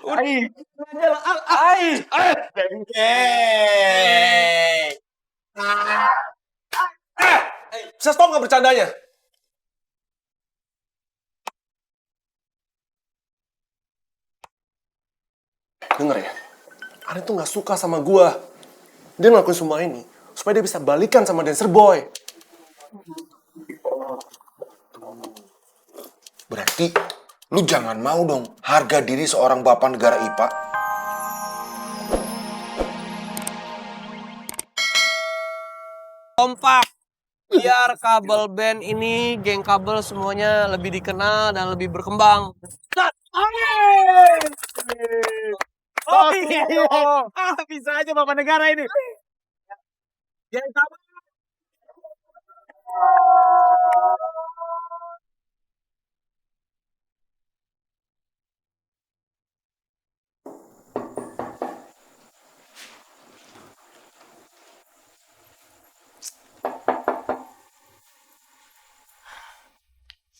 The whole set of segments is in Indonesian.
Ai. Ai. Bisa stop nggak bercandanya? Dengar ya, Arin tuh nggak suka sama gua. Dia ngelakuin semua ini supaya dia bisa balikan sama Dancer Boy. Berarti lu jangan mau dong harga diri seorang bapak negara IPA. Kompak, biar kabel band ini, geng kabel semuanya lebih dikenal dan lebih berkembang. Oh iya, bisa aja Bapak Negara ini. Geng kabel.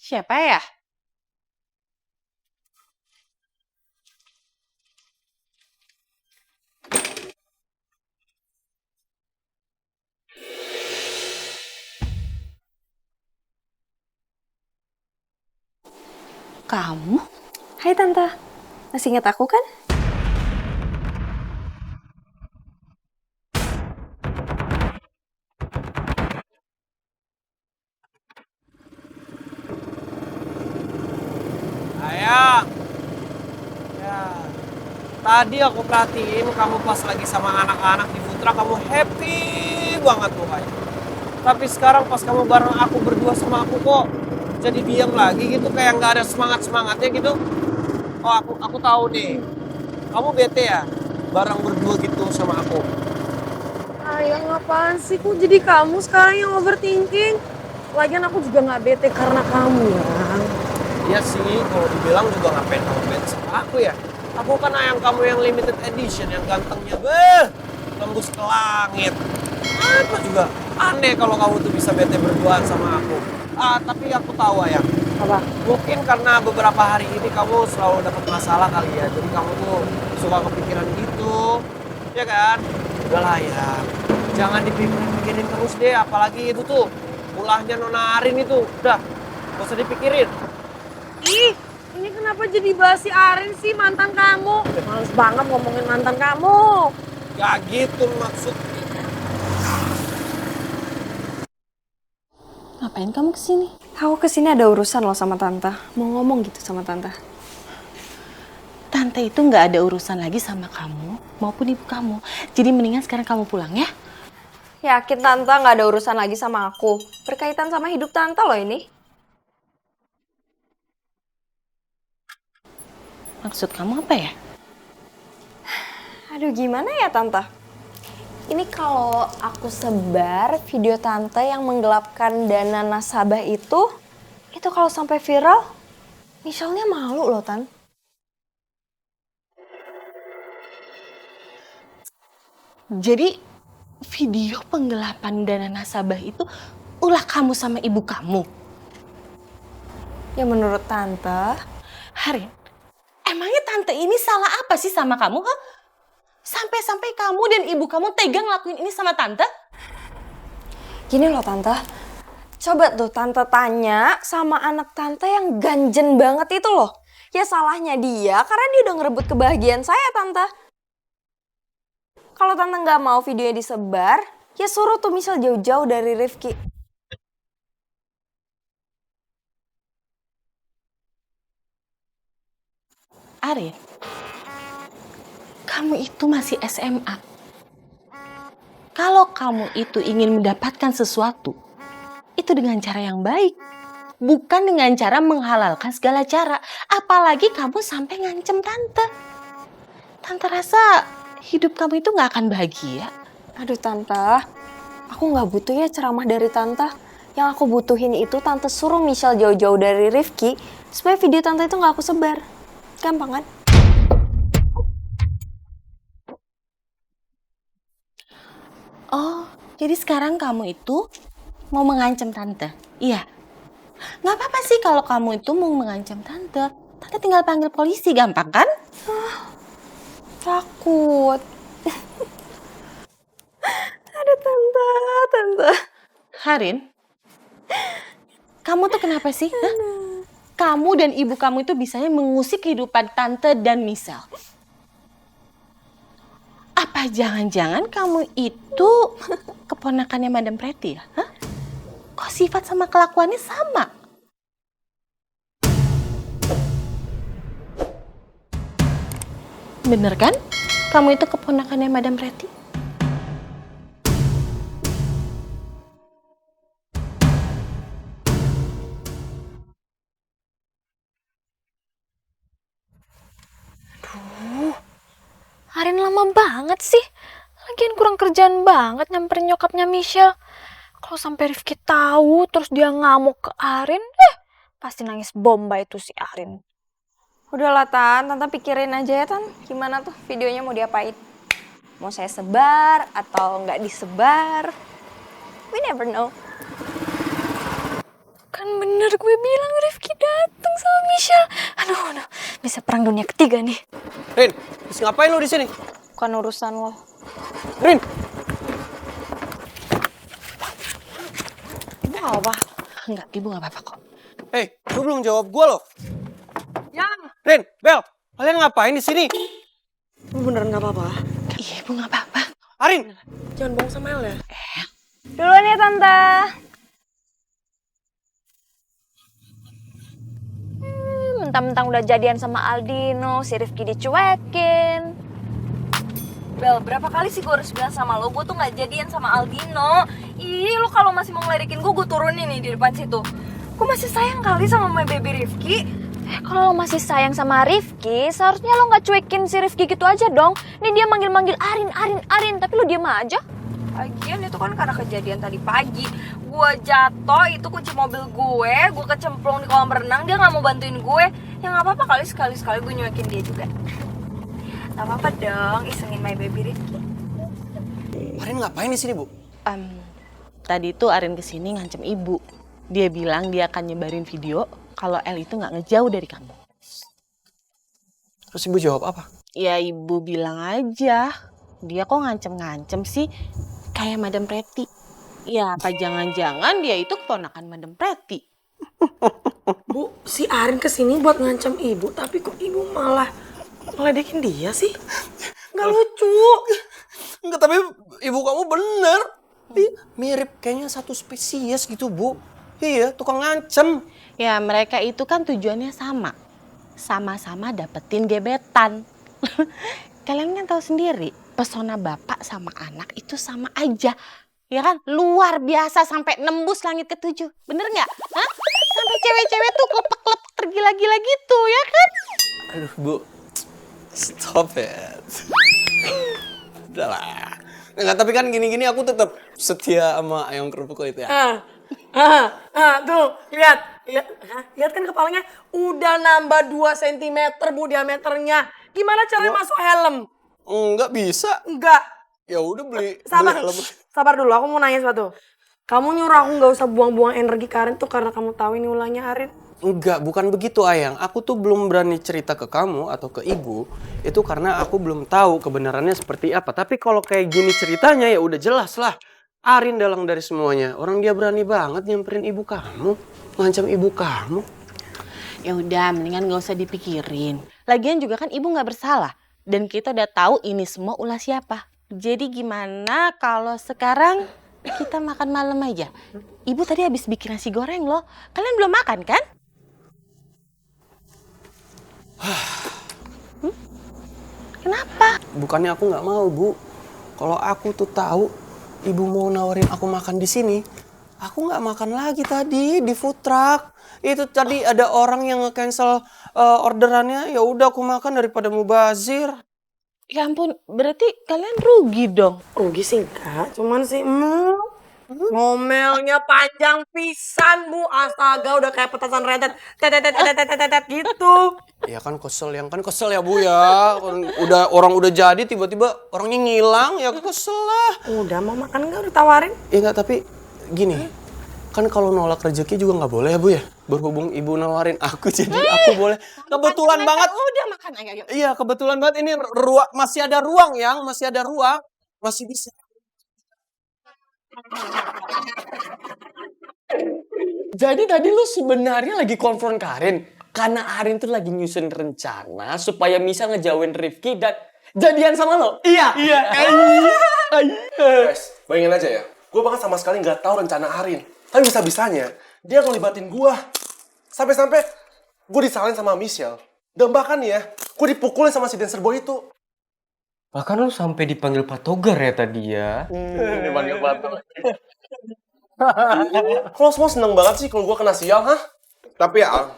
Siapa ya? Kamu? Hai Tante, masih ingat aku kan? Ayah, ya. Tadi aku perhatiin kamu pas lagi sama anak-anak di Putra, kamu happy banget mukanya. Tapi sekarang pas kamu bareng aku berdua sama aku kok jadi diam lagi gitu, kayak nggak ada semangat-semangatnya gitu. Oh, aku tahu nih. Kamu bete ya bareng berdua gitu sama aku. Ayang apaan sih? Kok jadi kamu sekarang yang overthinking? Lagian aku juga nggak bete karena kamu ya. Iya sih, kalau dibilang juga ngapain kamu bete sama aku ya. Aku kan ayang kamu yang limited edition, yang gantengnya tembus ke langit. Apa juga aneh kalau kamu tuh bisa bete berduaan sama aku. Tapi aku tahu ayang. Apa? Mungkin karena beberapa hari ini kamu selalu dapat masalah kali ya. Jadi kamu tuh suka kepikiran gitu. Ya kan? Udahlah ya. Jangan dipikirin terus deh. Apalagi itu tuh ulahnya Nona Arin itu. Udah, gak usah dipikirin. Ih, ini kenapa jadi bahas si Arin sih, mantan kamu? Males banget ngomongin mantan kamu. Gak gitu maksudnya. Ngapain kamu kesini? Aku kesini ada urusan loh sama Tante. Mau ngomong gitu sama Tante. Tante itu nggak ada urusan lagi sama kamu maupun ibu kamu. Jadi mendingan sekarang kamu pulang ya. Yakin Tante nggak ada urusan lagi sama aku? Berkaitan sama hidup Tante loh ini. Maksud kamu apa ya? Aduh gimana ya Tante? Ini kalau aku sebar video Tante yang menggelapkan dana nasabah itu kalau sampai viral, Michelle-nya malu loh Tan. Jadi video penggelapan dana nasabah itu ulah kamu sama ibu kamu? Ya menurut Tante, Harin, emangnya tante ini salah apa sih sama kamu? Huh? Sampai-sampai kamu dan ibu kamu tega ngelakuin ini sama tante? gini loh Tante. Coba tuh Tante tanya sama anak Tante yang ganjen banget itu loh. Ya salahnya dia karena dia udah ngerebut kebahagiaan saya Tante. Kalau Tante nggak mau videonya disebar, ya suruh tuh Michelle jauh-jauh dari Rifki. Arin, kamu itu masih SMA. Kalau kamu itu ingin mendapatkan sesuatu, itu dengan cara yang baik. Bukan dengan cara menghalalkan segala cara. Apalagi kamu sampai ngancem tante. Tante rasa hidup kamu itu gak akan bahagia. Aduh Tante, aku nggak butuh ya ceramah dari Tante. Yang aku butuhin itu Tante suruh Michelle jauh-jauh dari Rifki supaya video Tante itu nggak aku sebar. Gampang kan? Oh, jadi sekarang kamu itu mau mengancam tante? Iya. Gak apa-apa sih kalau kamu itu mau mengancam tante. Tante tinggal panggil polisi, gampang kan? Takut. Ada tante. Harin, kamu tuh kenapa sih? Hah? Kamu dan ibu kamu itu bisanya mengusik kehidupan tante dan Michelle. Apa jangan-jangan kamu itu keponakannya Madam Pretty ya? Hah? Kok sifat sama kelakuannya sama? Bener kan? Kamu itu keponakannya Madam Pretty? Arin lama banget sih. Lagian kurang kerjaan banget nyamperin nyokapnya Michelle. Kalau sampai Rifki tahu terus dia ngamuk ke Arin, pasti nangis bomba itu si Arin. Udahlah Tante pikirin aja ya Tan, gimana tuh videonya mau diapain? Mau saya sebar atau nggak disebar? We never know. Kan bener gue bilang Rifki datang sama Michelle. Aduh, bisa perang dunia ketiga nih. Rin, terus ngapain lo di sini? Bukan urusan lo. Rin, Ibu gak apa-apa? Enggak, ibu gak apa-apa kok. hey, lu belum jawab gue loh. Rin, Bel, kalian ngapain di sini? Beneran gak apa-apa? Iya, ibu gak apa-apa. Arin, Jangan bohong sama El ya? Duluan ya Tante. Mentang-mentang udah jadian sama Aldino, si Rifki dicuekin. Bel, berapa kali sih gue harus bilang sama lo, gue tuh gak jadian sama Aldino. Ih, lo kalau masih mau ngeledekin gue turunin nih di depan situ. Gue masih sayang kali sama my baby Rifki. Kalau lo masih sayang sama Rifki, seharusnya lo gak cuekin si Rifki gitu aja dong. Nih dia manggil-manggil Arin, tapi lo diem aja. Lagian itu kan karena kejadian tadi pagi. Gue jatuh, itu kunci mobil gue kecemplung di kolam renang, dia gak mau bantuin gue. Ya gak apa-apa kali sekali-sekali gue nyuekin dia juga. Gak apa-apa dong, isengin my baby Rifki. Arin ngapain di sini, Bu? Tadi tuh Arin kesini ngancem ibu. Dia bilang dia akan nyebarin video kalau El itu nggak ngejauh dari kamu. Terus Ibu jawab apa? Ya ibu bilang aja. Dia kok ngancem-ngancem sih kayak Madam Pretty. Ya apa jangan-jangan dia itu keponakan Madam Pretty. Bu, si Arin kesini buat ngancam ibu, tapi kok ibu malah ngeledekin dia sih? Nggak lucu. Enggak, tapi ibu kamu bener. Mirip kayaknya satu spesies gitu, Bu. Iya, tukang ngancem. Ya mereka itu kan tujuannya sama. Sama-sama dapetin gebetan. Kalian kan tahu sendiri, pesona bapak sama anak itu sama aja. Ya kan? Luar biasa sampai nembus langit ketujuh. Bener nggak? Hah? Sampai cewek-cewek tuh klepek-klepek tergila-gila gitu, ya kan? Aduh, Bu. Stop it. Udahlah. Enggak, tapi kan gini-gini aku tetap setia sama ayam kerupuk itu ya. Tuh, lihat kan kepalanya udah nambah 2 cm Bu diameternya. Gimana caranya masuk helm? Enggak bisa. Enggak. Ya udah beli helm. Sabar dulu, aku mau nanya sesuatu. Kamu nyuruh aku nggak usah buang-buang energi ke Arin tuh karena kamu tahu ini ulahnya Arin? Enggak, bukan begitu Ayang. Aku tuh belum berani cerita ke kamu atau ke ibu. Itu karena aku belum tahu kebenarannya seperti apa. Tapi kalau kayak gini ceritanya ya udah jelas lah. Arin dalang dari semuanya. Orang dia berani banget nyamperin ibu kamu. Ngancam ibu kamu. Ya udah, mendingan gak usah dipikirin. Lagian juga kan ibu gak bersalah. Dan kita udah tahu ini semua ulah siapa. Jadi gimana kalau sekarang kita makan malam aja? Ibu tadi habis bikin nasi goreng loh. Kalian belum makan kan? Kenapa? Bukannya aku nggak mau, Bu. Kalau aku tuh tahu ibu mau nawarin aku makan di sini, aku nggak makan lagi tadi di food truck. Itu tadi ada orang yang nge-cancel orderannya. Ya udah aku makan daripada mubazir. Ya ampun, berarti kalian rugi dong. Rugi sih enggak, cuman sih ngomelnya panjang pisan Bu. Astaga, udah kayak petasan rentet. Tetet gitu. Ya kan kesel, ya Bu ya. Orang udah jadi tiba-tiba orangnya ngilang, ya kesel lah. Udah mau makan enggak udah tawarin? Ya enggak, tapi gini. Kan kalau nolak rezeki juga nggak boleh ya Bu ya. Berhubung ibu nawarin aku, jadi aku boleh. Kebetulan banget. Udah makan, ayo. Iya, kebetulan banget ini ruang, masih ada ruang, yang masih ada ruang, masih bisa. Jadi tadi lu sebenarnya lagi konfront Karin karena Arin tuh lagi nyusun rencana supaya Misal ngejauhin Rifki dan jadian sama lo. Iya. Guys, bayangin aja ya. Gue bahkan sama sekali nggak tahu rencana Arin. Tapi bisa-bisanya dia ngelibatin gue. Sampai-sampai gue disalahin sama Michelle. Dan bahkan ya, gue dipukulin sama si dancer boy itu. Bahkan lu sampai dipanggil patogar ya tadi ya. Dipanggil patogar. Kalau semua seneng banget sih kalau gue kena sial, hah? Tapi ya, Al,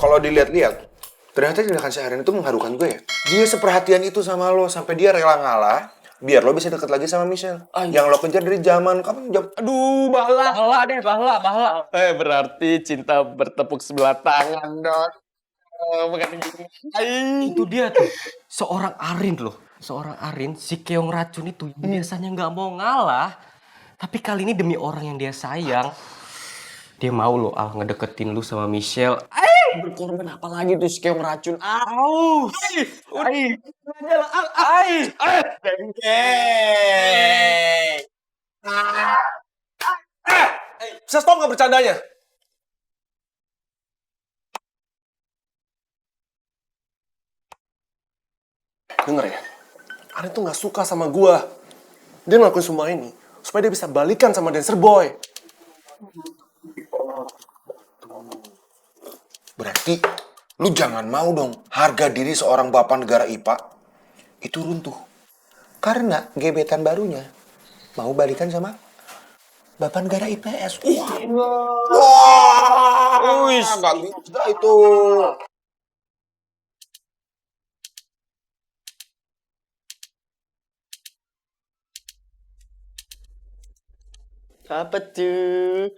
kalau dilihat-lihat, ternyata tindakan si Arin itu mengharukan gue ya. Dia seperhatian itu sama lo, sampai dia rela ngalah, biar lo bisa deket lagi sama Michelle. Yang lo kejar dari zaman, kapan jam? Aduh, bahala deh, bahala. Berarti cinta bertepuk sebelah tangan dong. Bukan gitu. Itu dia tuh, seorang Arin loh. Seorang Arin, si keong racun itu biasanya nggak mau ngalah. Tapi kali ini demi orang yang dia sayang, dia mau lo Al ngedeketin lu sama Michelle. Berkorban apa lagi tuh si keong racun? Bisa stop nggak bercandanya? Denger ya, Arin tuh nggak suka sama gue. Dia ngelakuin semua ini supaya dia bisa balikan sama dancer boy. Berarti lu jangan mau dong harga diri seorang bapak negara IPA itu runtuh. Karena gebetan barunya mau balikan sama bapak negara IPS. Wah, nggak bisa itu. Apa tuh?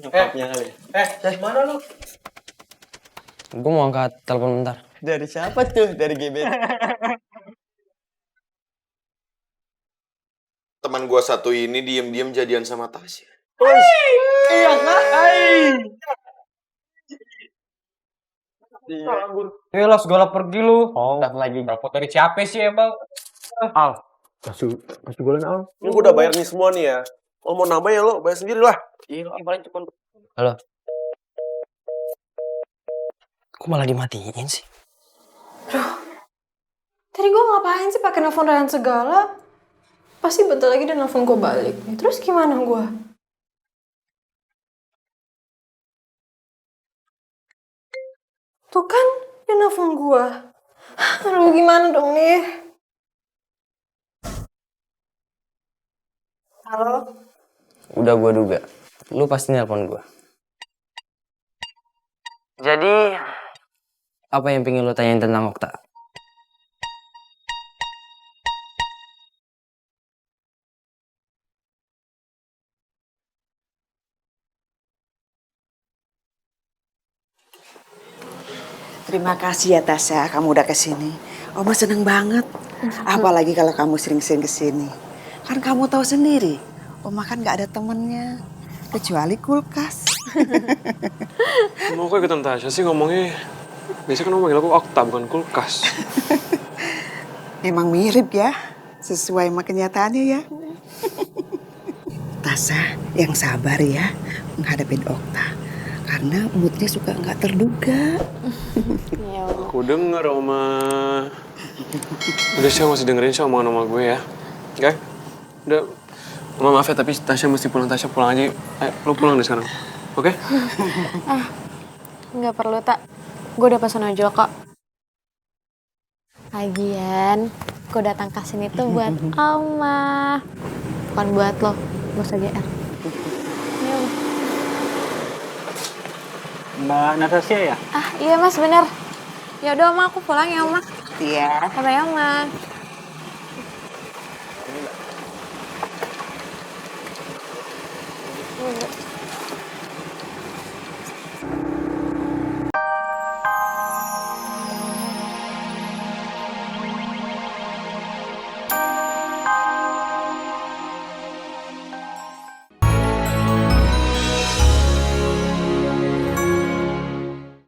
Nyokapnya kali ya? Mana lu? Gue mau angkat telepon bentar. Dari siapa tuh? Dari GB. Teman gua satu ini diem-diem jadian sama Tasya. Iya kan? Iya lah, segala pergi lu. Dapat lagi dapat dari siapa sih emang? Al. Kasih golen Al. Ini gue udah bayar nih semua nih ya. Lo mau nambah ya lo, bayar sendiri lah. Iya, paling cuma. Halo. Kok malah dimatiin sih? Tadi gue ngapain sih pakai nelfon Ryan segala? Pasti bentar lagi dia nelfon gue balik. Terus gimana gue? Tuh kan, dia nelfon gue. Aduh, gimana dong nih? Halo? Udah gue duga. Lu pasti nelpon gue. Jadi, apa yang pengen lu tanyain tentang Okta? Terima kasih ya Tasya, kamu udah kesini. Oma seneng banget. Apalagi kalau kamu sering-sering kesini. Kan kamu tahu sendiri, Oma kan gak ada temennya. Kecuali kulkas. Mau kok ikutan Tasya sih ngomongnya? Biasanya kan Oma manggil aku Okta, bukan kulkas. Emang mirip ya, sesuai sama kenyataannya ya. Tasya yang sabar ya menghadapin Okta. Karena moodnya suka nggak terduga. Aku denger, Oma. Udah sih, masih dengerin sih omongan Oma gue ya. Oke? Udah. Oma maaf ya, tapi Tasya mesti pulang. Tasya pulang aja. Ayo, lo pulang deh sekarang. Oke? Nggak perlu, Tak. Gue udah pesan ojol kok. Lagian, gue datang ke sini tuh buat Oma. Bukan buat lo. Gak usah GR. Mbak Natasha ya? Ah, iya Mas, bener. Ya udah Oma, aku pulang ya Oma. Iya. Bye ya Oma.